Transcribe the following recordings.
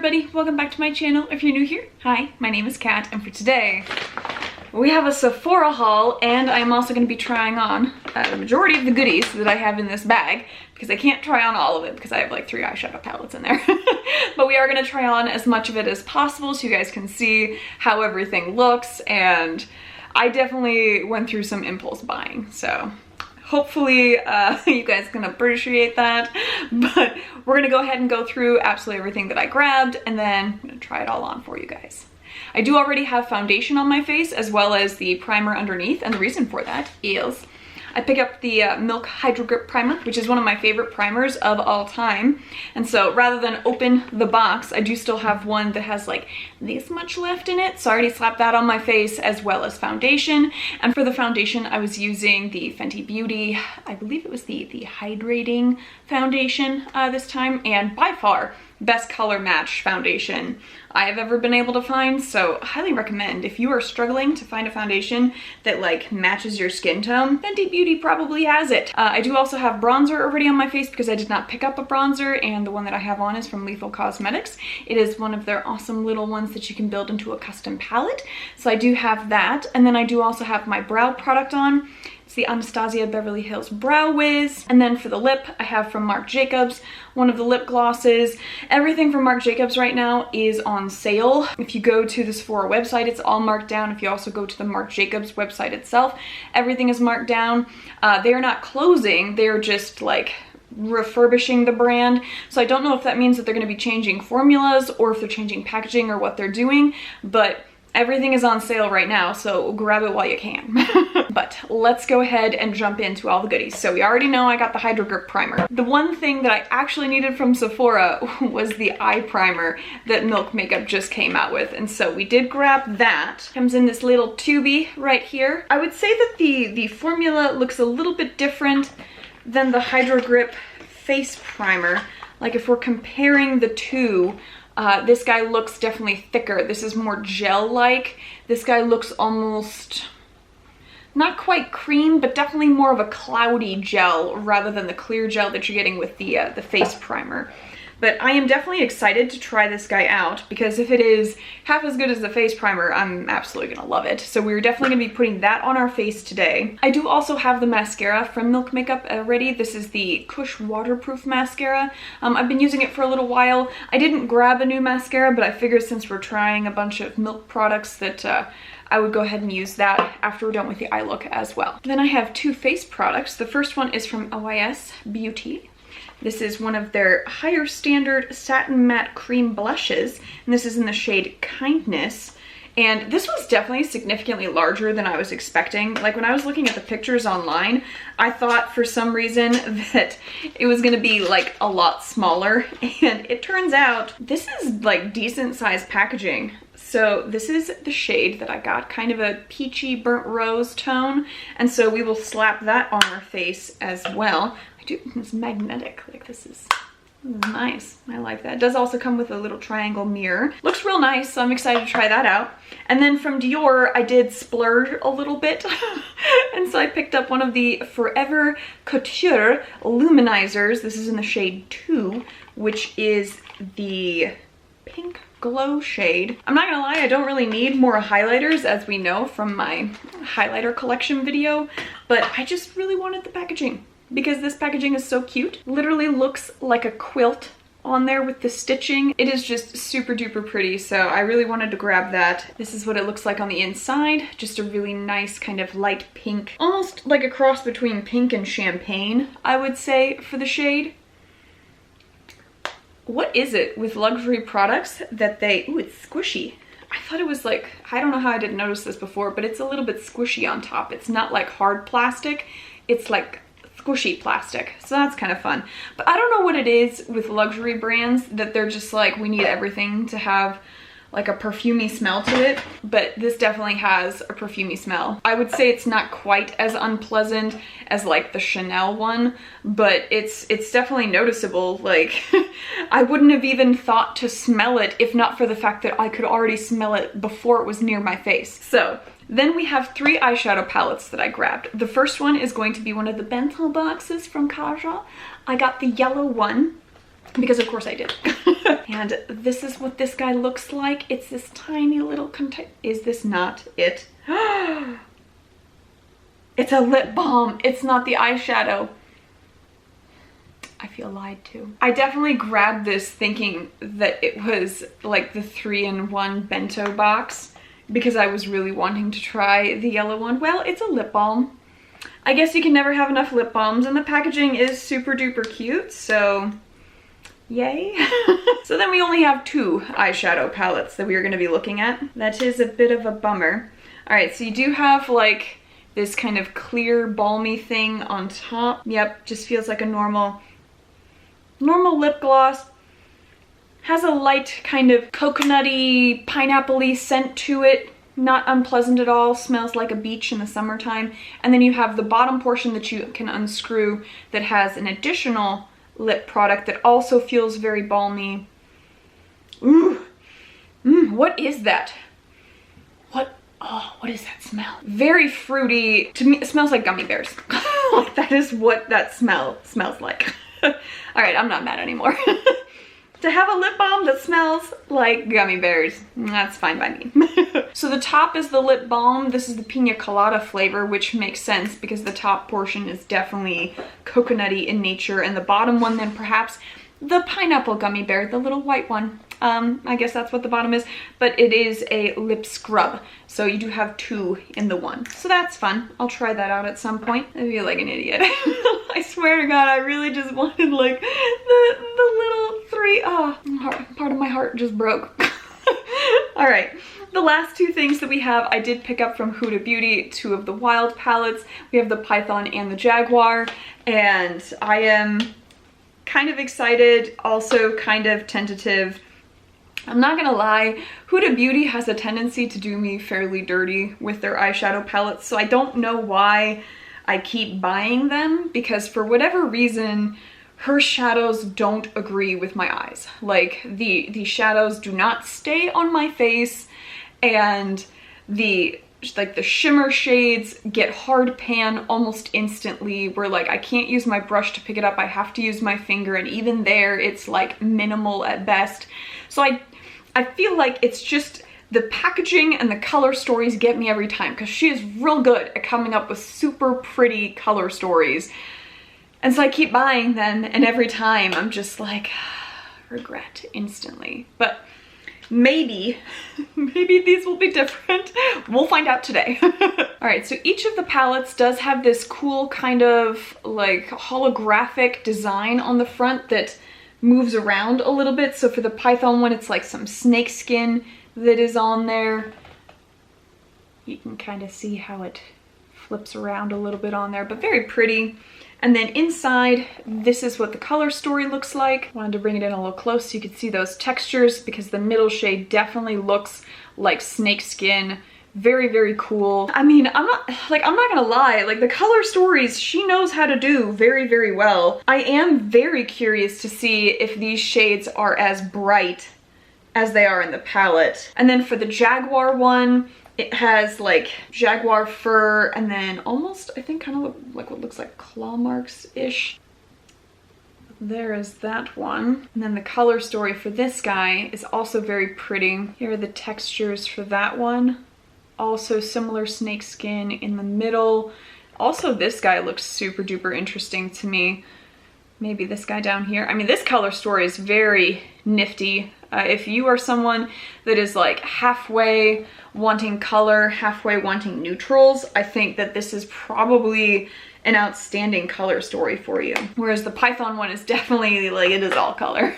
everybody, welcome back to my channel. If you're new here, hi, my name is Kat, and for today we have a Sephora haul, and I'm also going to be trying on the majority of the goodies that I have in this bag because I can't try on all of it because I have like 3 eyeshadow palettes in there. But we are going to try on as much of it as possible so you guys can see how everything looks, and I definitely went through some impulse buying, so hopefully you guys can appreciate that. But we're gonna go ahead and go through absolutely everything that I grabbed, and then I'm gonna try it all on for you guys. I do already have foundation on my face as well as the primer underneath, and the reason for that is I picked up the Milk Hydro Grip Primer, which is one of my favorite primers of all time. And so rather than open the box, I do still have one that has like this much left in it. So I already slapped that on my face as well as foundation. And for the foundation, I was using the Fenty Beauty, I believe it was the Hydrating Foundation this time. And by far, best color match foundation I have ever been able to find, so highly recommend. If you are struggling to find a foundation that like matches your skin tone, Fenty Beauty probably has it. I do also have bronzer already on my face because I did not pick up a bronzer, and the one that I have on is from Lethal Cosmetics. It is one of their awesome little ones that you can build into a custom palette, so I do have that. And then I do also have my brow product on. It's the Anastasia Beverly Hills Brow Wiz. And then for the lip, I have from Marc Jacobs, one of the lip glosses. Everything from Marc Jacobs right now is on sale. If you go to the Sephora website, it's all marked down. If you also go to the Marc Jacobs website itself, everything is marked down. They are not closing, they're just like refurbishing the brand. So I don't know if that means that they're going to be changing formulas or if they're changing packaging or what they're doing, but everything is on sale right now, so grab it while you can. But let's go ahead and jump into all the goodies. So we already know I got the Hydro Grip Primer. The one thing that I actually needed from Sephora was the eye primer that Milk Makeup just came out with, and so we did grab that. Comes in this little tubey right here. I would say that the formula looks a little bit different than the Hydro Grip face primer. Like if we're comparing the two, this guy looks definitely thicker. This is more gel-like. This guy looks almost, not quite cream, but definitely more of a cloudy gel rather than the clear gel that you're getting with the face primer. But I am definitely excited to try this guy out because if it is half as good as the face primer, I'm absolutely gonna love it. So we're definitely gonna be putting that on our face today. I do also have the mascara from Milk Makeup already. This is the Kush Waterproof Mascara. I've been using it for a little while. I didn't grab a new mascara, but I figured since we're trying a bunch of Milk products that I would go ahead and use that after we're done with the eye look as well. Then I have 2 face products. The first one is from OIS Beauty. This is one of their higher standard satin matte cream blushes, and this is in the shade Kindness. And this was definitely significantly larger than I was expecting. Like when I was looking at the pictures online, I thought for some reason that it was gonna be like a lot smaller, and it turns out this is like decent sized packaging. So this is the shade that I got, kind of a peachy burnt rose tone, and so we will slap that on our face as well. It's magnetic, like this is nice. I like that. It does also come with a little triangle mirror. Looks real nice, so I'm excited to try that out. And then from Dior, I did splurge a little bit. And so I picked up one of the Forever Couture Luminizers. This is in the shade 2, which is the pink glow shade. I'm not gonna lie, I don't really need more highlighters, as we know from my highlighter collection video, but I just really wanted the packaging because this packaging is so cute. Literally looks like a quilt on there with the stitching. It is just super duper pretty, so I really wanted to grab that. This is what it looks like on the inside. Just a really nice kind of light pink, almost like a cross between pink and champagne, I would say, for the shade. What is it with luxury products that they, ooh, it's squishy. I thought it was like, I don't know how I didn't notice this before, but it's a little bit squishy on top. It's not like hard plastic, it's like squishy plastic, so that's kind of fun. But I don't know what it is with luxury brands that they're just like, we need everything to have like a perfumey smell to it, but this definitely has a perfumey smell. I would say it's not quite as unpleasant as like the Chanel one, but it's definitely noticeable. Like I wouldn't have even thought to smell it if not for the fact that I could already smell it before it was near my face. So then we have 3 eyeshadow palettes that I grabbed. The first one is going to be one of the bento boxes from Kaja. I got the yellow one. because of course I did. And this is what this guy looks like. It's this tiny little container. Is this not it? It's a lip balm. It's not the eyeshadow. I feel lied to. I definitely grabbed this thinking that it was like the 3-in-1 bento box because I was really wanting to try the yellow one. Well, it's a lip balm. I guess you can never have enough lip balms, and the packaging is super duper cute, so yay. So then we only have 2 eyeshadow palettes that we are going to be looking at. That is a bit of a bummer. All right, so you do have like this kind of clear balmy thing on top. Yep, just feels like a normal lip gloss. Has a light kind of coconutty, pineapple-y scent to it. Not unpleasant at all. Smells like a beach in the summertime. And then you have the bottom portion that you can unscrew that has an additional lip product that also feels very balmy. Ooh, what is that? What is that smell? Very fruity. To me, it smells like gummy bears. Like that is what that smell smells like. All right, I'm not mad anymore. To have a lip balm that smells like gummy bears, that's fine by me. So the top is the lip balm. This is the pina colada flavor, which makes sense because the top portion is definitely coconutty in nature, and the bottom one then perhaps the pineapple gummy bear, the little white one. I guess that's what the bottom is, but it is a lip scrub. So you do have 2 in the one. So that's fun. I'll try that out at some point. I feel like an idiot. I swear to God, I really just wanted like the little 3, part of my heart just broke. All right, the last 2 things that we have, I did pick up from Huda Beauty, 2 of the Wild palettes. We have the Python and the Jaguar, and I am kind of excited, also kind of tentative. I'm not gonna lie, Huda Beauty has a tendency to do me fairly dirty with their eyeshadow palettes, so I don't know why I keep buying them, because for whatever reason, her shadows don't agree with my eyes. Like, the shadows do not stay on my face, and the shimmer shades get hard pan almost instantly, where like I can't use my brush to pick it up, I have to use my finger, and even there it's like minimal at best. So I feel like it's just the packaging and the color stories get me every time, because she is real good at coming up with super pretty color stories. And so I keep buying them, and every time I'm just like, regret instantly. But maybe these will be different. We'll find out today. All right, so each of the palettes does have this cool kind of like holographic design on the front that moves around a little bit. So for the Python one, it's like some snake skin that is on there. You can kind of see how it flips around a little bit on there, but very pretty. And then inside, this is what the color story looks like. Wanted to bring it in a little close so you could see those textures, because the middle shade definitely looks like snake skin. Very, very cool. I mean, I'm not gonna lie, like the color stories, she knows how to do very, very well. I am very curious to see if these shades are as bright as they are in the palette. And then for the Jaguar one, it has like jaguar fur, and then almost, I think, kind of like what looks like claw marks-ish. There is that one. And then the color story for this guy is also very pretty. Here are the textures for that one. Also similar snake skin in the middle. Also, this guy looks super duper interesting to me. Maybe this guy down here. I mean, this color story is very nifty. If you are someone that is like halfway wanting color, halfway wanting neutrals, I think that this is probably an outstanding color story for you. Whereas the Python one is definitely like, it is all color.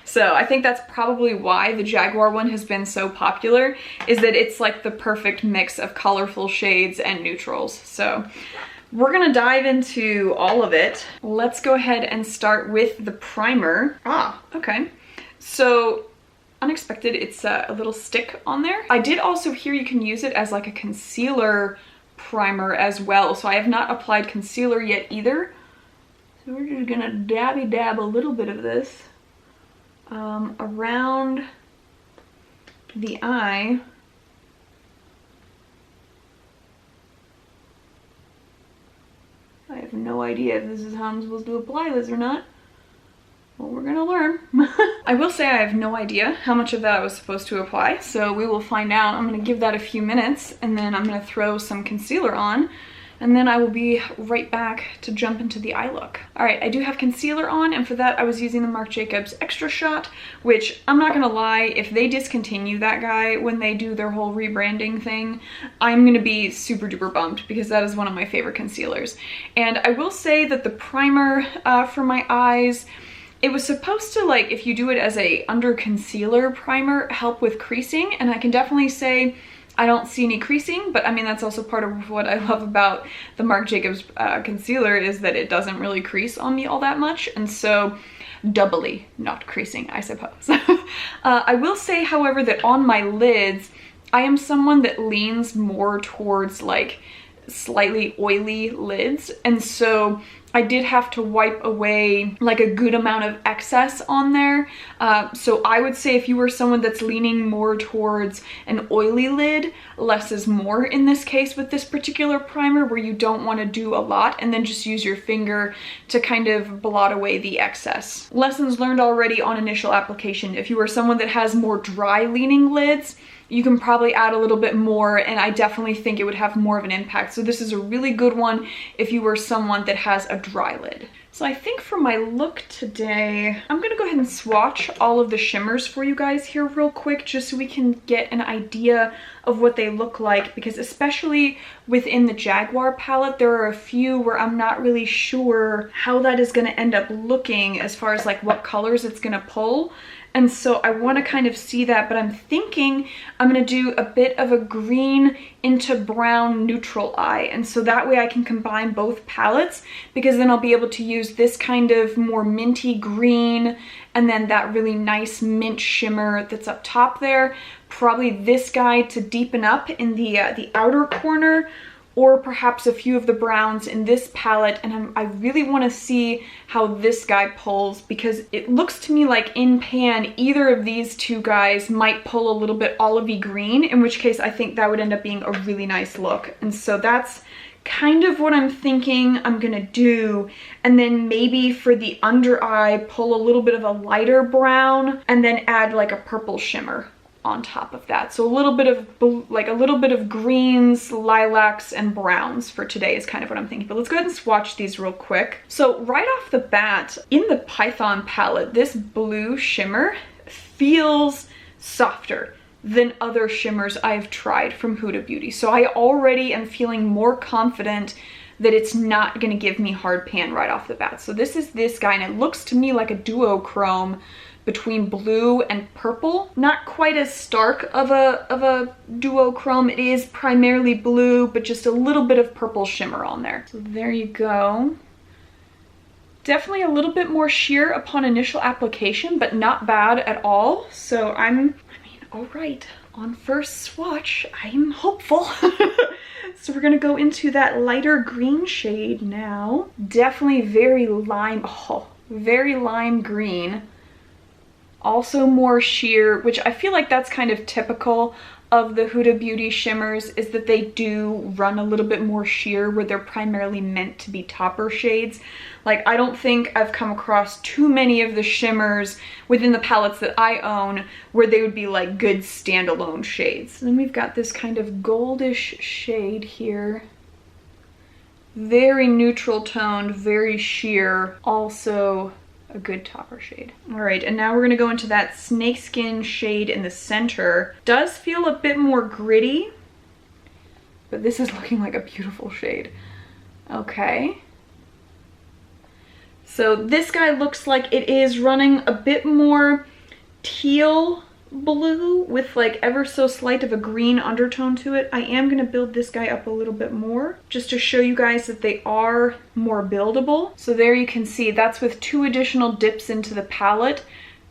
So I think that's probably why the Jaguar one has been so popular, is that it's like the perfect mix of colorful shades and neutrals. So we're gonna dive into all of it. Let's go ahead and start with the primer. Okay. So unexpected, it's a little stick on there. I did also hear you can use it as like a concealer primer as well. So I have not applied concealer yet either. So we're just gonna dabby dab a little bit of this around the eye. I have no idea if this is how I'm supposed to apply this or not. Well, we're gonna learn. I will say I have no idea how much of that I was supposed to apply, so we will find out. I'm gonna give that a few minutes, and then I'm gonna throw some concealer on, and then I will be right back to jump into the eye look. All right, I do have concealer on, and for that I was using the Marc Jacobs Extra Shot, which I'm not gonna lie, if they discontinue that guy when they do their whole rebranding thing, I'm gonna be super duper bummed because that is one of my favorite concealers. And I will say that the primer for my eyes, it was supposed to, like, if you do it as a under concealer primer, help with creasing, and I can definitely say I don't see any creasing, but I mean, that's also part of what I love about the Marc Jacobs concealer is that it doesn't really crease on me all that much, and so doubly not creasing, I suppose. I will say, however, that on my lids, I am someone that leans more towards like slightly oily lids, and so I did have to wipe away like a good amount of excess on there. So I would say if you were someone that's leaning more towards an oily lid, less is more in this case with this particular primer, where you don't want to do a lot and then just use your finger to kind of blot away the excess. Lessons learned already on initial application. If you are someone that has more dry leaning lids, you can probably add a little bit more, and I definitely think it would have more of an impact. So this is a really good one if you were someone that has a dry lid. So I think for my look today, I'm gonna go ahead and swatch all of the shimmers for you guys here real quick, just so we can get an idea of what they look like, because especially within the Jaguar palette, there are a few where I'm not really sure how that is gonna end up looking as far as like what colors it's gonna pull. And so I want to kind of see that, but I'm thinking I'm going to do a bit of a green into brown neutral eye. And so that way I can combine both palettes, because then I'll be able to use this kind of more minty green and then that really nice mint shimmer that's up top there. Probably this guy to deepen up in the outer corner, or perhaps a few of the browns in this palette. And I really want to see how this guy pulls, because it looks to me like in pan, either of these two guys might pull a little bit olivey green, in which case I think that would end up being a really nice look. And so that's kind of what I'm thinking I'm gonna do. And then maybe for the under eye, pull a little bit of a lighter brown and then add like a purple shimmer on top of that. So a little bit of greens, lilacs, and browns for today is kind of what I'm thinking. But let's go ahead and swatch these real quick. So right off the bat, in the Python palette, this blue shimmer feels softer than other shimmers I've tried from Huda Beauty. So I already am feeling more confident that it's not gonna give me hard pan right off the bat. So this is this guy, and it looks to me like a duochrome between blue and purple. Not quite as stark of a duochrome. It is primarily blue, but just a little bit of purple shimmer on there. So there you go. Definitely a little bit more sheer upon initial application, but not bad at all. So I mean, all right, on first swatch, I'm hopeful. So we're gonna go into that lighter green shade now. Definitely very lime, very lime green. Also more sheer, which I feel like that's kind of typical of the Huda Beauty shimmers, is that they do run a little bit more sheer where they're primarily meant to be topper shades. Like, I don't think I've come across too many of the shimmers within the palettes that I own where they would be like good standalone shades. And then we've got this kind of goldish shade here. Very neutral toned, very sheer, also a good topper shade. All right, and now we're gonna go into that snakeskin shade in the center. Does feel a bit more gritty, but this is looking like a beautiful shade. Okay. So this guy looks like it is running a bit more teal blue with like ever so slight of a green undertone to it. I am going to build this guy up a little bit more just to show you guys that they are more buildable. So there you can see that's with 2 additional dips into the palette.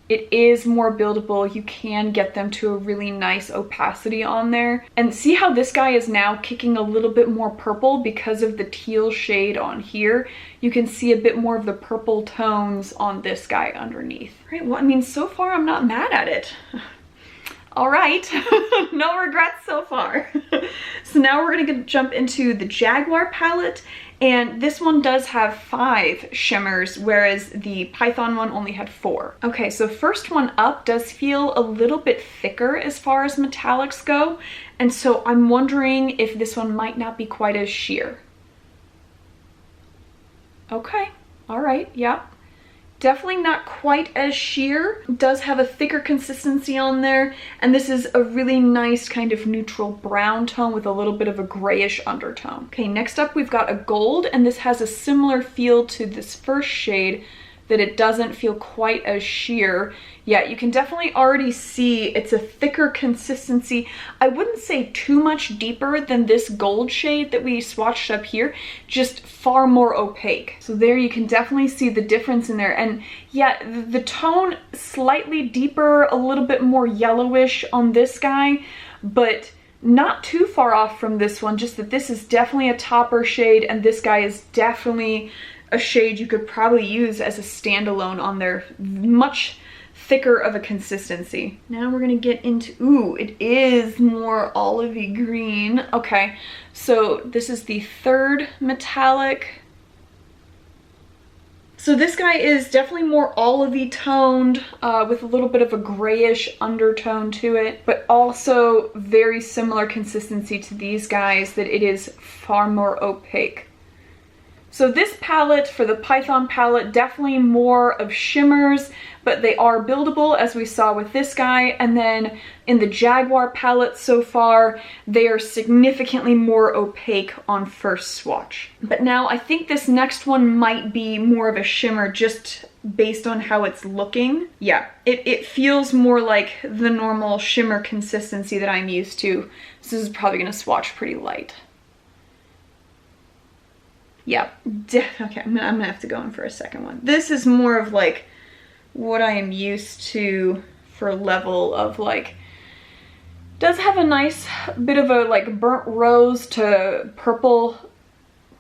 It is more buildable. You can get them to a really nice opacity on there. And see how this guy is now kicking a little bit more purple because of the teal shade on here. You can see a bit more of the purple tones on this guy underneath. Right, well, I mean, so far I'm not mad at it. All right, no regrets so far. So now we're gonna jump into the Jaguar palette, And this one does have 5 shimmers, whereas the Python one only had 4. Okay, so first one up does feel a little bit thicker as far as metallics go. And so I'm wondering if this one might not be quite as sheer. Okay, all right, yeah. Definitely not quite as sheer. It does have a thicker consistency on there, and this is a really nice kind of neutral brown tone with a little bit of a grayish undertone. Okay, next up we've got a gold, and this has a similar feel to this first shade, that it doesn't feel quite as sheer. Yeah, you can definitely already see it's a thicker consistency. I wouldn't say too much deeper than this gold shade that we swatched up here, just far more opaque. So there you can definitely see the difference in there. And yeah, the tone slightly deeper, a little bit more yellowish on this guy, but not too far off from this one, just that this is definitely a topper shade and this guy is definitely a shade you could probably use as a standalone on there. Much thicker of a consistency. Now we're gonna get into, ooh, it is more olivey green. Okay, so this is the third metallic. So this guy is definitely more olivey toned with a little bit of a grayish undertone to it, but also very similar consistency to these guys, that it is far more opaque. So this palette, for the Python palette, definitely more of shimmers, but they are buildable as we saw with this guy. And then in the Jaguar palette so far, they are significantly more opaque on first swatch. But now I think this next one might be more of a shimmer just based on how it's looking. Yeah, it feels more like the normal shimmer consistency that I'm used to. So this is probably gonna swatch pretty light. Yeah, okay, I'm gonna have to go in for a second one. This is more of like what I am used to for level of like, does have a nice bit of a like burnt rose to purple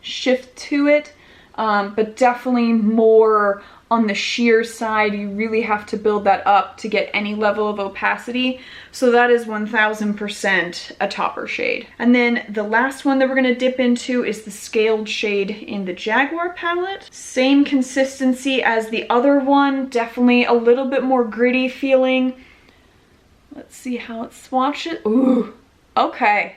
shift to it, but definitely more on the sheer side. You really have to build that up to get any level of opacity. So that is 1000% a topper shade. And then the last one that we're gonna dip into is the scaled shade in the Jaguar palette. Same consistency as the other one, definitely a little bit more gritty feeling. Let's see how it swatches. Ooh, okay.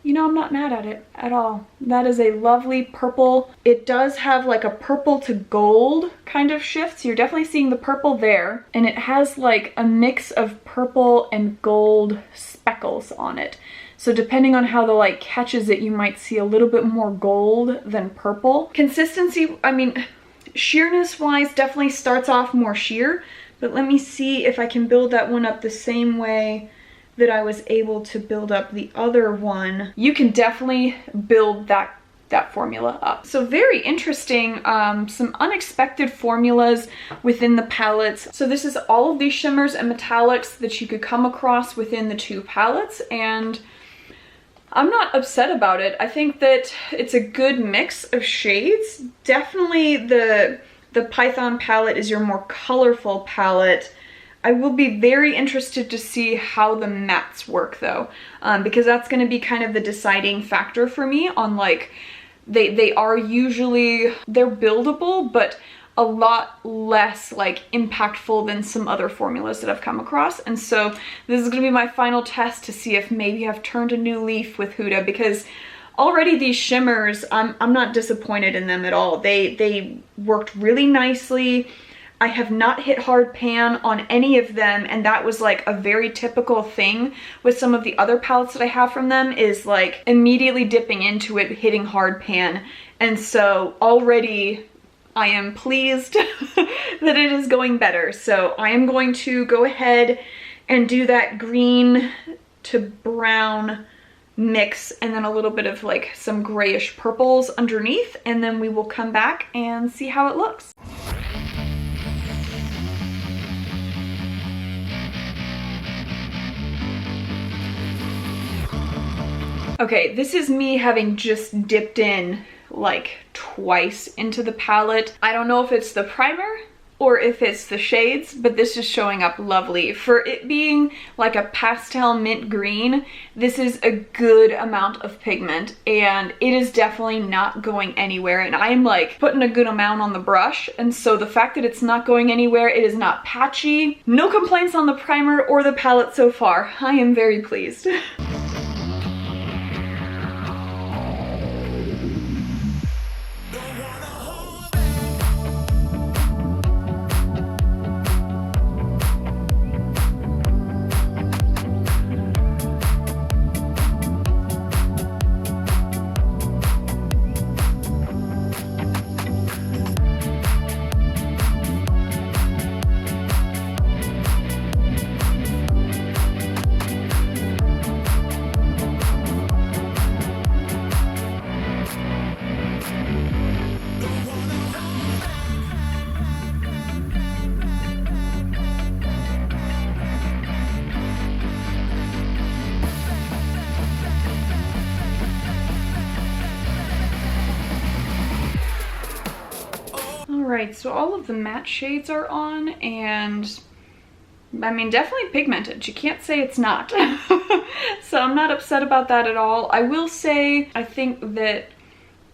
You know, I'm not mad at it at all. That is a lovely purple. It does have like a purple to gold kind of shift, so you're definitely seeing the purple there. And it has like a mix of purple and gold speckles on it. So depending on how the light catches it, you might see a little bit more gold than purple. Consistency, I mean, sheerness wise, definitely starts off more sheer, but let me see if I can build that one up the same way that I was able to build up the other one. You can definitely build that formula up. So very interesting, some unexpected formulas within the palettes. So this is all of these shimmers and metallics that you could come across within the 2 palettes, and I'm not upset about it. I think that it's a good mix of shades. Definitely the Python palette is your more colorful palette. I will be very interested to see how the mattes work though, because that's going to be kind of the deciding factor for me on like, they are usually, they're buildable, but a lot less like impactful than some other formulas that I've come across. And so this is going to be my final test to see if maybe I've turned a new leaf with Huda, because already these shimmers, I'm not disappointed in them at all. They worked really nicely. I have not hit hard pan on any of them, and that was like a very typical thing with some of the other palettes that I have from them, is like immediately dipping into it, hitting hard pan. And so already I am pleased that it is going better. So I am going to go ahead and do that green to brown mix, and then a little bit of like some grayish purples underneath, and then we will come back and see how it looks. Okay, this is me having just dipped in like twice into the palette. I don't know if it's the primer or if it's the shades, but this is showing up lovely. For it being like a pastel mint green, this is a good amount of pigment, and it is definitely not going anywhere. And I'm like putting a good amount on the brush, and so the fact that it's not going anywhere, it is not patchy. No complaints on the primer or the palette so far. I am very pleased. Alright, so all of the matte shades are on, and I mean, definitely pigmented. You can't say it's not. So I'm not upset about that at all. I will say, I think that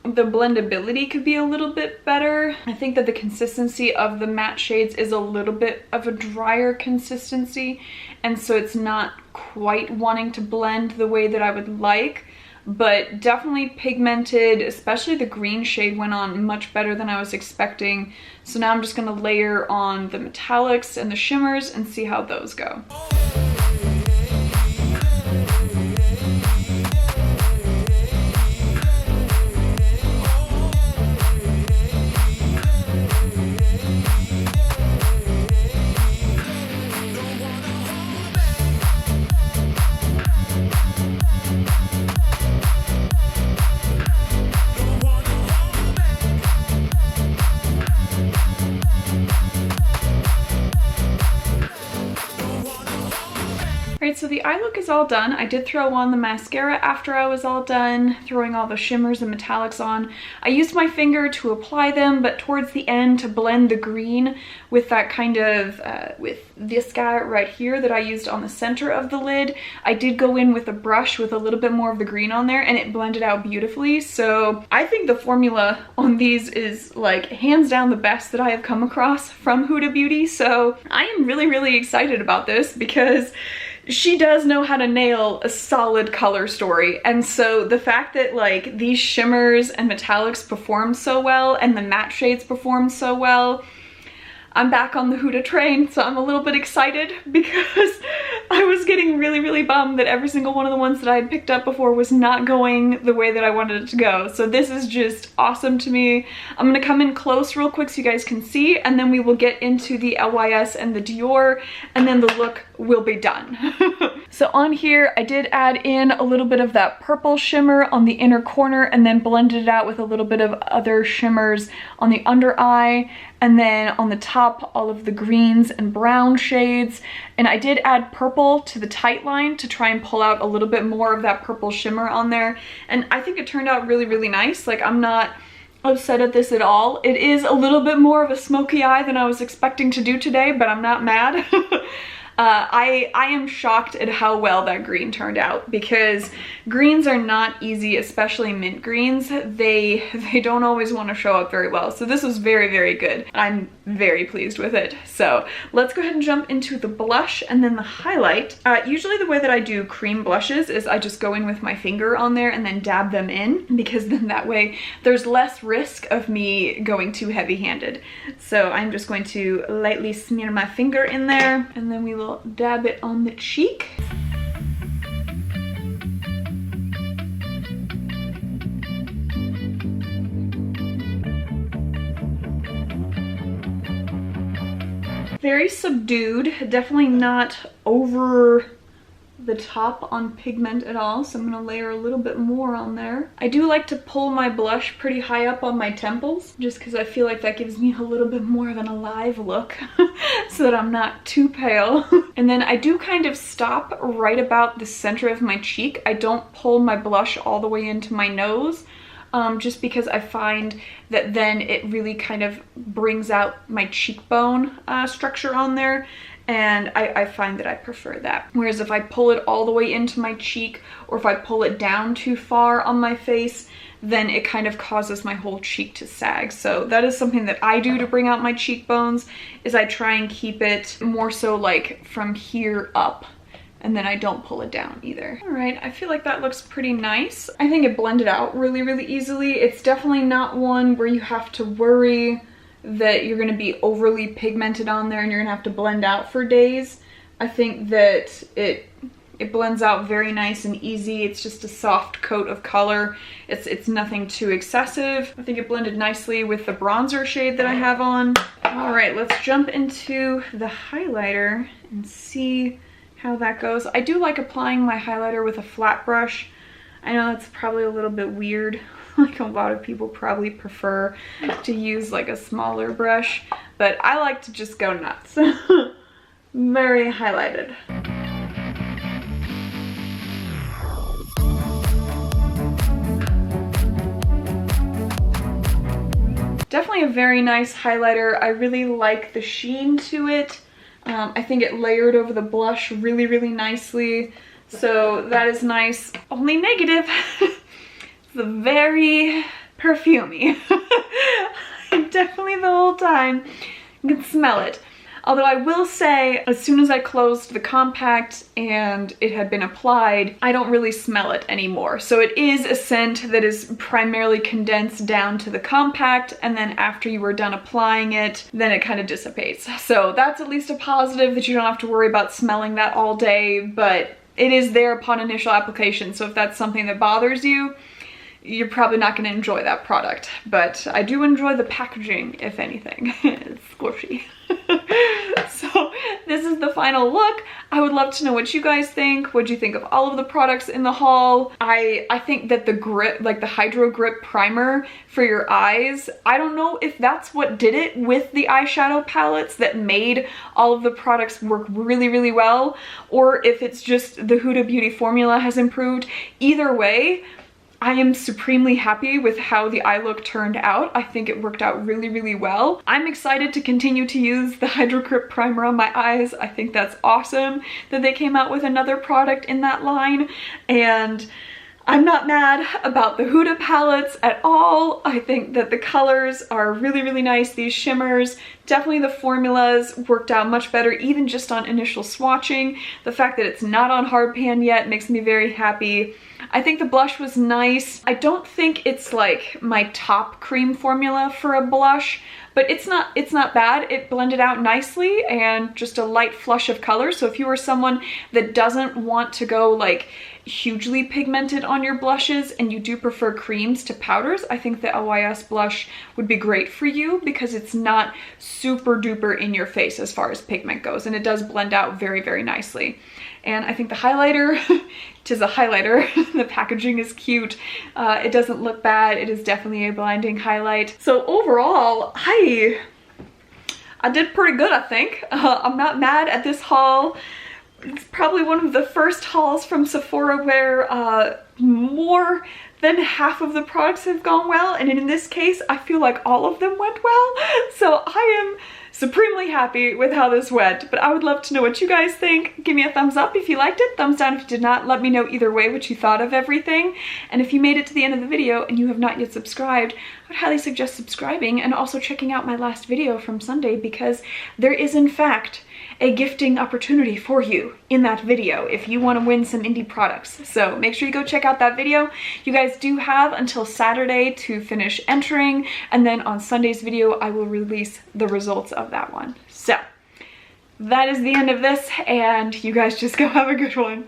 the blendability could be a little bit better. I think that the consistency of the matte shades is a little bit of a drier consistency, and so it's not quite wanting to blend the way that I would like. But definitely pigmented, especially the green shade went on much better than I was expecting. So now I'm just gonna layer on the metallics and the shimmers and see how those go. Alright, so the eye look is all done. I did throw on the mascara after I was all done, throwing all the shimmers and metallics on. I used my finger to apply them, but towards the end to blend the green with that kind of, with this guy right here that I used on the center of the lid. I did go in with a brush with a little bit more of the green on there, and it blended out beautifully. So I think the formula on these is like hands down the best that I have come across from Huda Beauty. So I am really, really excited about this because she does know how to nail a solid color story. And so the fact that like these shimmers and metallics performed so well and the matte shades performed so well, I'm back on the Huda train, so I'm a little bit excited because I was getting really, really bummed that every single one of the ones that I had picked up before was not going the way that I wanted it to go. So this is just awesome to me. I'm gonna come in close real quick so you guys can see, and then we will get into the LYS and the Dior, and then the look will be done. So on here, I did add in a little bit of that purple shimmer on the inner corner and then blended it out with a little bit of other shimmers on the under eye, and then on the top, all of the greens and brown shades. And I did add purple to the tight line to try and pull out a little bit more of that purple shimmer on there. And I think it turned out really, really nice. Like, I'm not upset at this at all. It is a little bit more of a smoky eye than I was expecting to do today, but I'm not mad. I am shocked at how well that green turned out, because greens are not easy, especially mint greens. They don't always want to show up very well. So this was very, very good. I'm very pleased with it. So let's go ahead and jump into the blush and then the highlight. Usually the way that I do cream blushes is I just go in with my finger on there and then dab them in, because then that way there's less risk of me going too heavy-handed. So I'm just going to lightly smear my finger in there, and then we will dab it on the cheek. Very subdued, definitely not over the top on pigment at all, so I'm gonna layer a little bit more on there. I do like to pull my blush pretty high up on my temples, just because I feel like that gives me a little bit more of an alive look so that I'm not too pale. And then I do kind of stop right about the center of my cheek. I don't pull my blush all the way into my nose. just because I find that then it really kind of brings out my cheekbone structure on there. And I find that I prefer that. Whereas if I pull it all the way into my cheek, or if I pull it down too far on my face, then it kind of causes my whole cheek to sag. So that is something that I do to bring out my cheekbones, is I try and keep it more so like from here up, and then I don't pull it down either. All right, I feel like that looks pretty nice. I think it blended out really, really easily. It's definitely not one where you have to worry that you're gonna be overly pigmented on there and you're gonna have to blend out for days. I think that it blends out very nice and easy. It's just a soft coat of color. It's nothing too excessive. I think it blended nicely with the bronzer shade that I have on. All right, let's jump into the highlighter and see how that goes. I do like applying my highlighter with a flat brush. I know that's probably a little bit weird. Like a lot of people probably prefer to use like a smaller brush, but I like to just go nuts. Very highlighted. Definitely a very nice highlighter. I really like the sheen to it. I think it layered over the blush really, really nicely. So that is nice. Only negative. It's very perfumey. Definitely the whole time you can smell it. Although I will say, as soon as I closed the compact and it had been applied, I don't really smell it anymore. So it is a scent that is primarily condensed down to the compact, and then after you were done applying it, then it kind of dissipates. So that's at least a positive, that you don't have to worry about smelling that all day, but it is there upon initial application. So if that's something that bothers you, you're probably not going to enjoy that product. But I do enjoy the packaging, if anything. It's squishy. So this is the final look. I would love to know what you guys think. What do you think of all of the products in the haul? I think that the grip, like the Hydro Grip Primer for your eyes, I don't know if that's what did it with the eyeshadow palettes that made all of the products work really, really well, or if it's just the Huda Beauty formula has improved. Either way, I am supremely happy with how the eye look turned out. I think it worked out really, really well. I'm excited to continue to use the Hydro Grip Primer on my eyes. I think that's awesome that they came out with another product in that line, and I'm not mad about the Huda palettes at all. I think that the colors are really, really nice. These shimmers, definitely the formulas worked out much better, even just on initial swatching. The fact that it's not on hard pan yet makes me very happy. I think the blush was nice. I don't think it's like my top cream formula for a blush, but it's not bad. It blended out nicely and just a light flush of color. So if you are someone that doesn't want to go like hugely pigmented on your blushes and you do prefer creams to powders, I think the LYS blush would be great for you, because it's not super duper in your face as far as pigment goes, and it does blend out very, very nicely. And I think the highlighter, it is a highlighter. The packaging is cute. It doesn't look bad. It is definitely a blinding highlight. So overall, I did pretty good, I think. I'm not mad at this haul. It's probably one of the first hauls from Sephora where more than half of the products have gone well, and in this case I feel like all of them went well. So I am supremely happy with how this went, but I would love to know what you guys think. Give me a thumbs up if you liked it, thumbs down if you did not. Let me know either way what you thought of everything. And if you made it to the end of the video and you have not yet subscribed, I would highly suggest subscribing and also checking out my last video from Sunday, because there is in fact a gifting opportunity for you in that video if you want to win some indie products. So make sure you go check out that video. You guys do have until Saturday to finish entering, and then on Sunday's video I will release the results of that one. So that is the end of this, and you guys just go have a good one.